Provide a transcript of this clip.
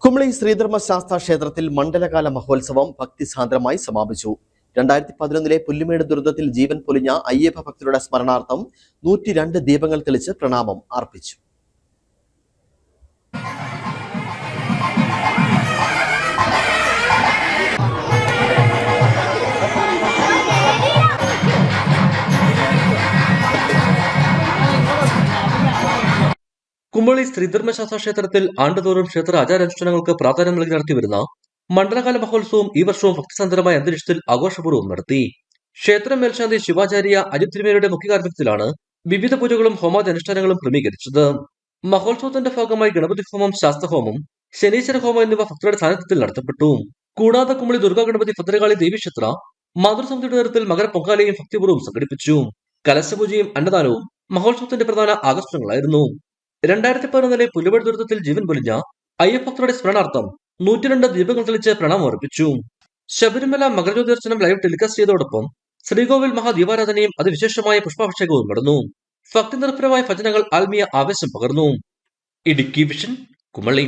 കുമളി ശ്രീധർമ്മശാസ്ത്ര ക്ഷേത്രത്തിൽ മണ്ഡലകാല മഹോത്സവം ഭക്തിസാന്ദ്രമായി സമാപിച്ചു. 2011 പുല്ലുമേട് ദുരന്തത്തിൽ ജീവൻ പൊലിഞ്ഞ അയ്യപ്പ ഭക്തരുടെ സ്മരണാർത്ഥം 102 ദീപങ്ങൾ തെളിച്ച് പ്രണാമം അർപ്പിച്ചു. കുമളി ശ്രീധർമ്മശാസ്ത്ര ക്ഷേത്രത്തിൽ ആണ്ടുതോറും ക്ഷേത്ര ആചാരാനുഷ്ഠാനങ്ങൾക്ക് പ്രാധാന്യം നൽകി നടത്തിവരുന്ന മണ്ഡലകാല മഹോത്സവം ഈ വർഷവും ഭക്തിസാന്ദ്രമായ അന്തരീക്ഷത്തിൽ ആഘോഷപൂർവ്വം നടത്തി. ക്ഷേത്രം മേൽശാന്തി ശിവാചാര്യ അജിത് തിരുമേനിയുടെ മുഖ്യകാർമ്മികത്തിലാണ് വിവിധ പൂജകളും ഹോമാനുഷ്ഠാനങ്ങളും ക്രമീകരിച്ചത്. മഹോത്സവത്തിന്റെ ഭാഗമായി ഗണപതി ഹോമം, ശാസ്ത്രഹോമം, ശനീശ്വര ഹോമം എന്നിവ ഭക്തരുടെ സാന്നിധ്യത്തിൽ നടത്തപ്പെട്ടു. കൂടാതെ കുമളി ദുർഗാ ഗണപതി ഭദ്രകാളി ദേവീക്ഷേത്ര മാതൃസമിതിയുടെ നേതൃത്വത്തിൽ മകരപ്പൊങ്കാലയും ഭക്തിപൂർവ്വം സംഘടിപ്പിച്ചു. കലശപൂജയും അന്നദാനവും മഹോത്സവത്തിന്റെ പ്രധാന ആകർഷണങ്ങളായിരുന്നു. 2011 പുല്ലുമേട് ദുരന്തത്തിൽ ജീവൻ പൊലിഞ്ഞ അയ്യപ്പഭക്തരുടെ സ്മരണാർത്ഥം 102 ദീപങ്ങൾ തെളിച്ച് പ്രണാമം അർപ്പിച്ചു. ശബരിമല മകരജ്യോതി ദർശനം ലൈവ് ടെലികാസ്റ്റ് ചെയ്തതോടൊപ്പം ശ്രീകോവിൽ മഹാദീപാരാധനയും അതിവിശേഷമായ പുഷ്പാഭിഷേകവും നടന്നു. ഭക്തി നിർഭരമായ ഭജനകൾ ആത്മീയ ആവേശം പകർന്നു. ഇടുക്കി വിഷൻ, കുമളി.